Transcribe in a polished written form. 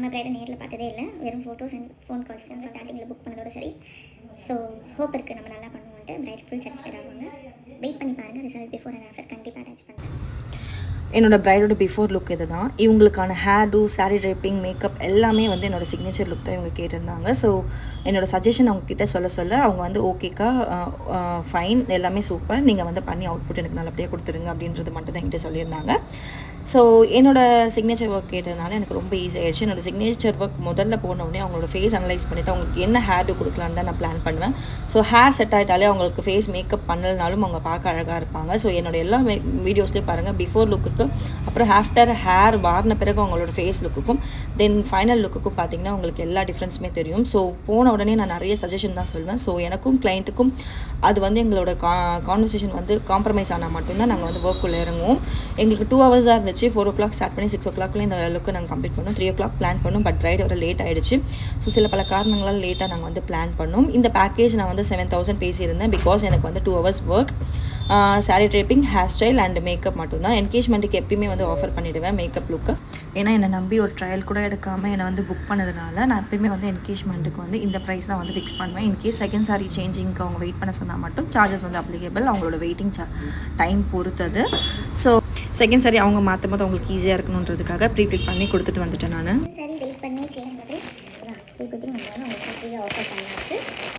நம்ம ப்ரைடை நேரில் பார்த்ததே இல்லை, வெறும் ஃபோட்டோஸ் அண்ட் ஃபோன் கால்ஸ் தான் ஸ்டார்டிங்கில் புக் பண்ணதோட சரி. ஸோ ஹோப் இருக்குது நம்ம நல்லா பண்ணுவோன்ட்டு. ப்ரைட் ஃபுல் சாட்டிஸ்ஃபைட் ஆகுவாங்க. வெயிட் பண்ணி பாருங்கள், ரிசல்ட் பிஃபோர் அண்ட் ஆஃப்டர் கண்டிப்பாக அட்டாச் பண்ணுறேன். என்னோடய ப்ரைடோட பிஃபோர் லுக் இது தான். இவங்களுக்கான hairdo, sari draping, makeup எல்லாமே வந்து என்னோடய சிக்னேச்சர் லுக் தான் இவங்க கேட்டிருந்தாங்க. ஸோ என்னோடய சஜஷன் அவங்கக்கிட்ட சொல்ல அவங்க வந்து ஓகேக்கா, ஃபைன், எல்லாமே சூப்பர், நீங்கள் வந்து பண்ணி அவுட்புட் எனக்கு நல்லபடியாக கொடுத்துருங்க அப்படின்றது மட்டும் தான் என்கிட்ட சொல்லியிருந்தாங்க. ஸோ என்னோடய சிக்னேச்சர் ஒர்க் கேட்டதுனால எனக்கு ரொம்ப ஈஸி ஆகிடுச்சு. என்னோடய சிக்னேச்சர் ஒர்க் முதல்ல போனோடனே அவங்களோட ஃபேஸ் அனலைஸ் பண்ணிவிட்டு அவங்களுக்கு என்ன ஹேர் டூ கொடுக்கலான்னு தான் நான் பிளான் பண்ணுவேன். ஸோ ஹேர் செட் ஆகிட்டாலே அவங்களுக்கு ஃபேஸ் மேக்கப் பண்ணலனாலும் அவங்க பார்க்க அழகாக இருப்பாங்க. ஸோ என்னோடய எல்லா வீடியோஸ்லேயும் பாருங்கள், பிஃபோர் லுக்குக்கு அப்புறம் ஆஃப்டர் ஹேர் வாரின பிறகு அவங்களோட ஃபேஸ் லுக்குக்கும் தென் ஃபைனல் லுக்குக்கும் பார்த்திங்கன்னா உங்களுக்கு எல்லா டிஃப்ரென்ஸுமே தெரியும். ஸோ போன உடனே நான் நிறைய சஜஷன் தான் சொல்வேன். ஸோ எனக்கும் கிளைண்ட்டுக்கும் அது வந்து எங்களோட கான்வர்சேஷன் வந்து காம்ப்ரமைஸ் ஆனால் மட்டும்தான் நாங்கள் வந்து ஒர்க்குள்ளே இறங்குவோம். எங்களுக்கு 2 hours தான் இருந்துச்சு. 4 o'clock ஸ்டார்ட் பண்ணி 6 o'clock இந்த லுக்கு நாங்கள் கம்ப்ளீட் பண்ணோம். 3 o'clock பிளான் பண்ணோம். பட் ரைட் வர லேட் ஆகிடுச்சு. ஸோ சில பல காரணங்களால் லேட்டாக நாங்கள் வந்து பிளான் பண்ணோம். இந்த பேக்கேஜ் நான் வந்து 7,000 பேசியிருந்தேன். பிகாஸ் எனக்கு வந்து 2 hours work, sari draping, hair style and makeup மட்டும்தான். என்கேஜ்மெண்ட்டுக்கு எப்பயுமே வந்து ஆஃபர் பண்ணிவிடுவேன் மேக்கப் லுக்கு. ஏன்னா என்னை நம்பி ஒரு ட்ரையல் கூட எடுக்காமல் என்னை வந்து புக் பண்ணதுனால நான் எப்பயுமே வந்து என்கேஜ்மெண்ட்டுக்கு வந்து இந்த ப்ரைஸ் தான் வந்து ஃபிக்ஸ் பண்ணுவேன். இன்கேஸ் செகண்ட் சாரீ சேஞ்சிங்க்கு அவங்க வெயிட் பண்ண சொன்னால் மட்டும் சார்ஜஸ் வந்து அப்ளிகேபிள், அவங்களோட வெயிட்டிங் டைம் பொறுத்தது. ஸோ செகண்ட் சாரீ அவங்க மாற்றும் போது அவங்களுக்கு ஈஸியாக இருக்கணுன்றதுக்காக ப்ரீபிக் பண்ணி கொடுத்துட்டு வந்துட்டேன் நான். சரி வெயிட் பண்ணி சேஞ்ச் பண்ணி ப்ரீபிக்கிங் வந்து அவங்களுக்கு ஃப்ரீயாக ஆஃபர் பண்ணியாச்சு.